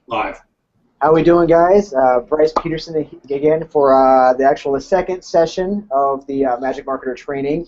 Live. How we doing, guys? Bryce Peterson again for the second session of the Magic Marketer training.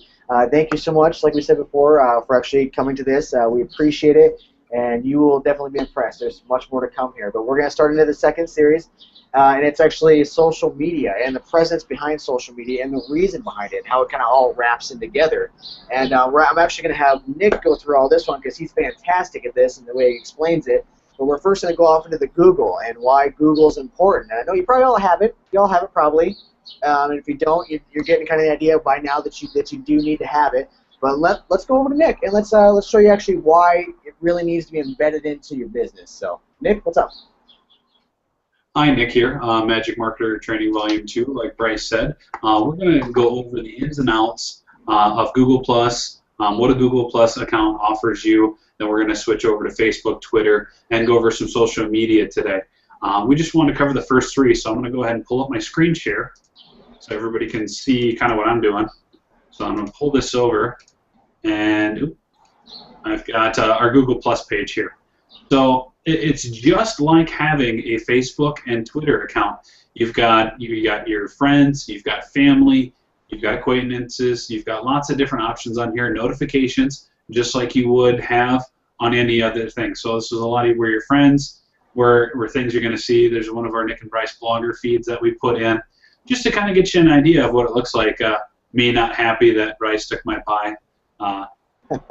Thank you so much, like we said before, for actually coming to this. We appreciate it, and you will definitely be impressed. There's much more to come here, but we're going to start into the second series, and it's actually social media and the presence behind social media and the reason behind it, and how it kind of all wraps in together. And I'm actually going to have Nick go through all this one because he's fantastic at this and the way he explains it. But we're first going to go off into the Google and why Google is important. And I know you probably all have it. You all have it probably. And if you don't, you're getting kind of the idea by now that you do need to have it. But let's go over to Nick and let's show you actually why it really needs to be embedded into your business. So Nick, what's up? Hi, Nick here, Magic Marketer Training Volume 2, like Bryce said. We're going to go over the ins and outs of Google+, what a Google+ account offers you. Then we're going to switch over to Facebook, Twitter, and go over some social media today. We just want to cover the first three, so I'm going to go ahead and pull up my screen share so everybody can see kind of what I'm doing. So I'm going to pull this over, and I've got our Google+ page here. So it's just like having a Facebook and Twitter account. You've got your friends, you've got family, you've got acquaintances, you've got lots of different options on here, notifications, just like you would have on any other thing. So this is a lot of where your friends, where things you're going to see. There's one of our Nick and Bryce blogger feeds that we put in, just to kind of get you an idea of what it looks like. Me not happy that Bryce took my pie.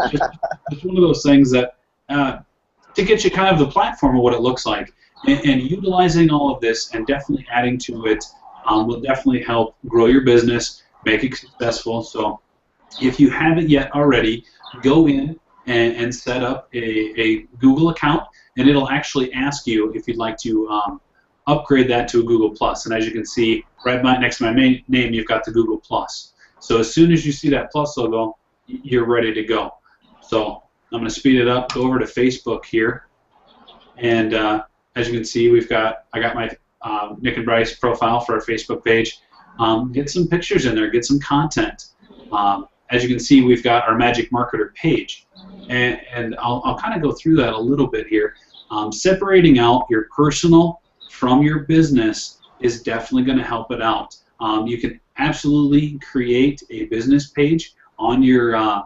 Just one of those things that to get you kind of the platform of what it looks like. And utilizing all of this and definitely adding to it will definitely help grow your business, make it successful. So if you haven't yet already, go in and set up a Google account, and it'll actually ask you if you'd like to upgrade that to a Google+. And as you can see, right next to my name, you've got the Google+. So as soon as you see that plus logo, you're ready to go. So I'm going to speed it up, go over to Facebook here, and as you can see, I got my Nick and Bryce profile for our Facebook page. Get some pictures in there, get some content. As you can see, we've got our Magic Marketer page, and I'll kind of go through that a little bit here. Separating out your personal from your business is definitely going to help it out. You can absolutely create a business page on your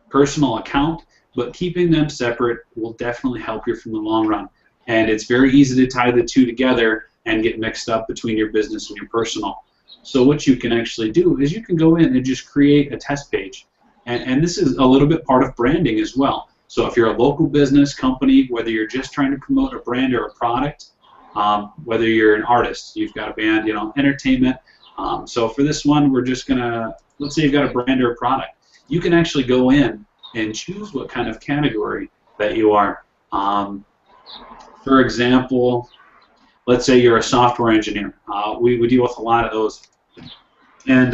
personal account, but keeping them separate will definitely help you from the long run. And it's very easy to tie the two together and get mixed up between your business and your personal. So what you can actually do is you can go in and just create a test page. And this is a little bit part of branding as well. So if you're a local business company, whether you're just trying to promote a brand or a product, whether you're an artist, you've got a band, entertainment. So for this one, we're just going to, let's say you've got a brand or a product. You can actually go in and choose what kind of category that you are. For example, let's say you're a software engineer. We deal with a lot of those. And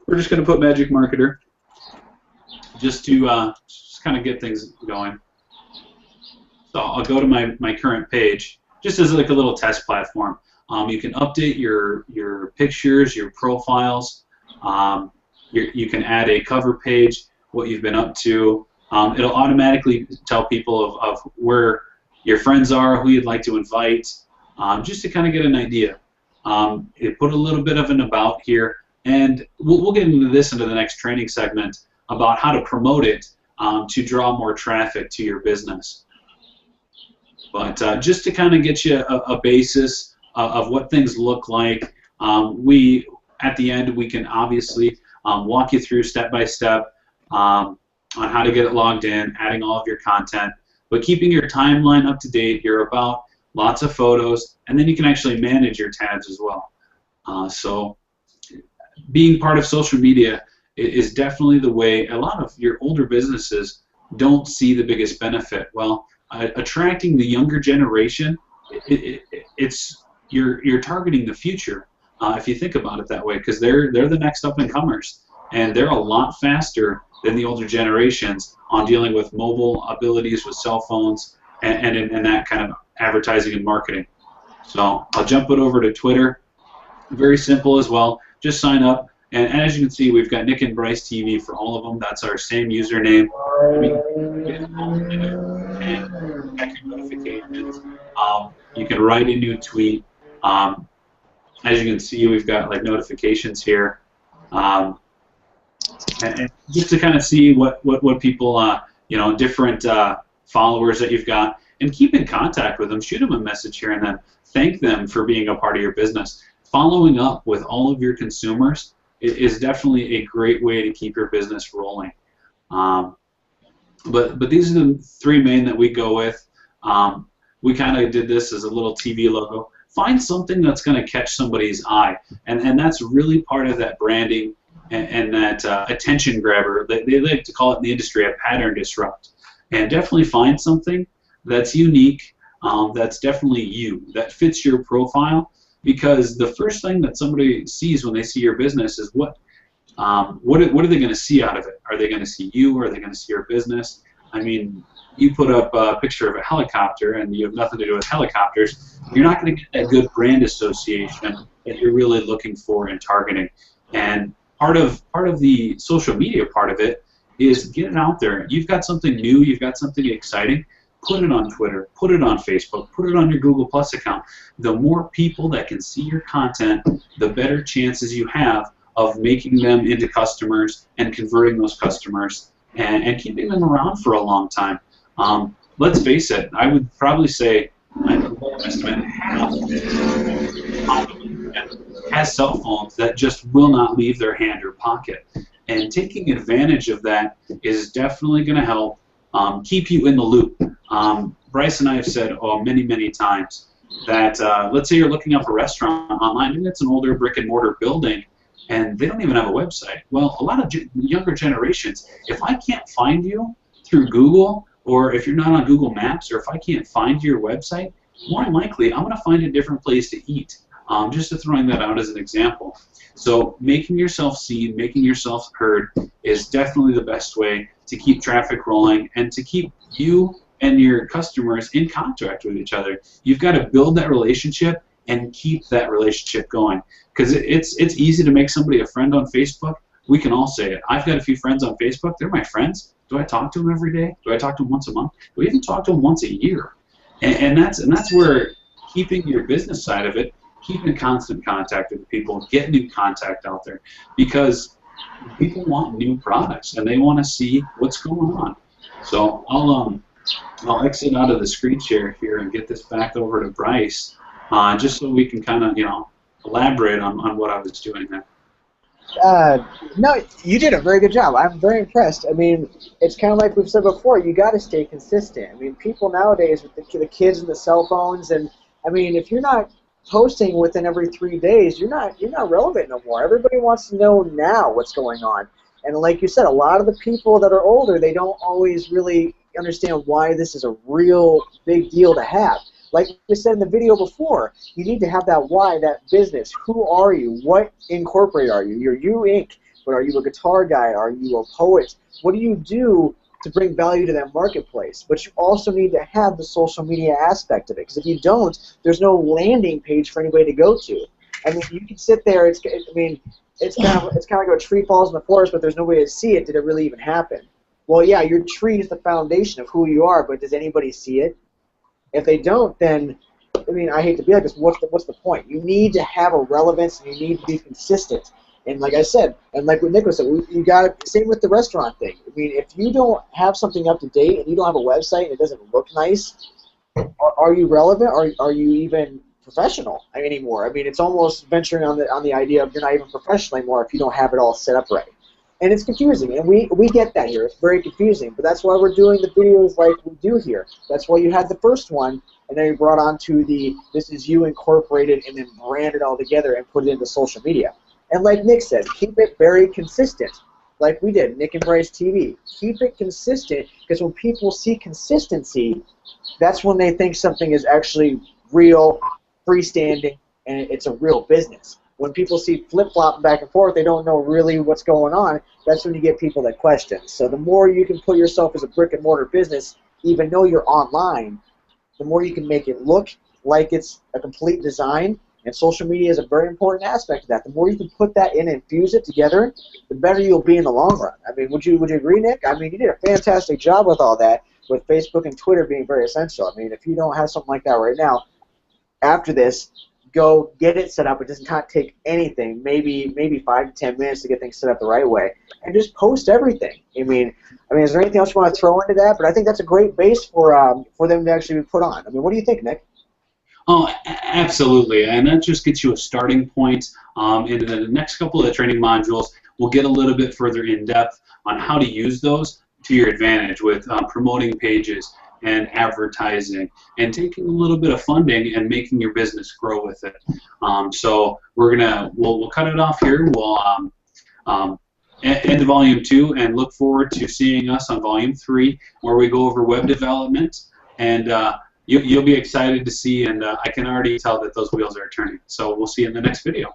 we're just going to put Magic Marketer just to just kind of get things going. So I'll go to my current page, just as like a little test platform. You can update your pictures, your profiles. You can add a cover page, what you've been up to. It'll automatically tell people of where your friends are, who you'd like to invite, just to kind of get an idea. It put a little bit of an about here, and we'll get into this into the next training segment about how to promote it to draw more traffic to your business. But just to kind of get you a basis of what things look like, at the end we can obviously walk you through step by step on how to get it logged in, adding all of your content, but keeping your timeline up to date, your about, lots of photos, and then you can actually manage your tabs as well. So being part of social media is definitely the way a lot of your older businesses don't see the biggest benefit. Well, attracting the younger generation, you're targeting the future if you think about it that way, because they're the next up-and-comers, and they're a lot faster than the older generations on dealing with mobile abilities with cell phones and that kind of advertising and marketing. So I'll jump it over to Twitter. Very simple as well. Just sign up, and as you can see, we've got Nick and Bryce TV for all of them. That's our same username. And check your notifications. statements. You can write a new tweet. As you can see, we've got like notifications here, and just to kind of see what people, different followers that you've got, and keep in contact with them. Shoot them a message here and then. Thank them for being a part of your business. Following up with all of your consumers is definitely a great way to keep your business rolling. But these are the three main that we go with. We kind of did this as a little TV logo. Find something that's going to catch somebody's eye, and that's really part of that branding and that attention grabber. They like to call it in the industry a pattern disrupt. And definitely find something that's unique, that's definitely you, that fits your profile, because the first thing that somebody sees when they see your business is what are they going to see out of it? Are they going to see you, or are they going to see your business? I mean, you put up a picture of a helicopter and you have nothing to do with helicopters, you're not going to get that good brand association that you're really looking for and targeting. And part of the social media part of it is get it out there. You've got something new, you've got something exciting, put it on Twitter, put it on Facebook, put it on your Google Plus account. The more people that can see your content, the better chances you have of making them into customers and converting those customers and keeping them around for a long time. Let's face it, I would probably say, I estimate half has cell phones that just will not leave their hand or pocket. And taking advantage of that is definitely going to help keep you in the loop. Bryce and I have said many, many times that let's say you're looking up a restaurant online, and it's an older brick and mortar building, and they don't even have a website. Well, a lot of younger generations, if I can't find you through Google, or if you're not on Google Maps, or if I can't find your website, more than likely I'm going to find a different place to eat. Just to throwing that out as an example. So making yourself seen, making yourself heard is definitely the best way to keep traffic rolling and to keep you and your customers in contact with each other. You've got to build that relationship and keep that relationship going. Because it's easy to make somebody a friend on Facebook. We can all say it. I've got a few friends on Facebook. They're my friends. Do I talk to them every day? Do I talk to them once a month? Do I even talk to them once a year? And that's where keeping your business side of it, keep in constant contact with people, get new contact out there, because people want new products and they want to see what's going on. So I'll exit out of the screen share here and get this back over to Bryce, just so we can kind of elaborate on what I was doing there. No, you did a very good job. I'm very impressed. I mean, it's kind of like we've said before. You got to stay consistent. I mean, people nowadays with the kids and the cell phones, and I mean, if you're not posting within every 3 days, you're not relevant no more. Everybody wants to know now what's going on. And like you said, a lot of the people that are older, they don't always really understand why this is a real big deal to have. Like we said in the video before, you need to have that why, that business. Who are you? What incorporate are you? You're You Inc., but are you a guitar guy? Are you a poet? What do you do to bring value to that marketplace? But you also need to have the social media aspect of it, because if you don't, there's no landing page for anybody to go to. I mean, you can sit there. It's kind of like a tree falls in the forest, but there's no way to see it. Did it really even happen? Well, yeah, your tree is the foundation of who you are, but does anybody see it? If they don't, then, I mean, I hate to be like this, what's the point? You need to have a relevance, and you need to be consistent. And like I said, and like what Nicholas said, you got it. Same with the restaurant thing. I mean, if you don't have something up to date and you don't have a website and it doesn't look nice, are you relevant? Are you even professional anymore? I mean, it's almost venturing on the idea of you're not even professional anymore if you don't have it all set up right. And it's confusing, and we get that here. It's very confusing, but that's why we're doing the videos like we do here. That's why you had the first one, and then you brought on to the This Is You incorporated and then branded all together and put it into social media. And like Nick said, keep it very consistent, like we did, Nick and Bryce TV. Keep it consistent, because when people see consistency, that's when they think something is actually real, freestanding, and it's a real business. When people see flip-flop back and forth, they don't know really what's going on. That's when you get people that question. So the more you can put yourself as a brick-and-mortar business, even though you're online, the more you can make it look like it's a complete design. And social media is a very important aspect of that. The more you can put that in and fuse it together, the better you'll be in the long run. I mean, would you agree, Nick? I mean, you did a fantastic job with all that. with Facebook and Twitter being very essential. I mean, if you don't have something like that right now, after this, go get it set up. It does not take anything, maybe 5 to 10 minutes to get things set up the right way, and just post everything. I mean, is there anything else you want to throw into that? But I think that's a great base for them to actually be put on. I mean, what do you think, Nick? Oh, absolutely, and that just gets you a starting point. In the next couple of training modules, we'll get a little bit further in depth on how to use those to your advantage with promoting pages and advertising and taking a little bit of funding and making your business grow with it. So we'll cut it off here. We'll end volume 2 and look forward to seeing us on volume 3 where we go over web development, and you'll be excited to see, and I can already tell that those wheels are turning. So we'll see you in the next video.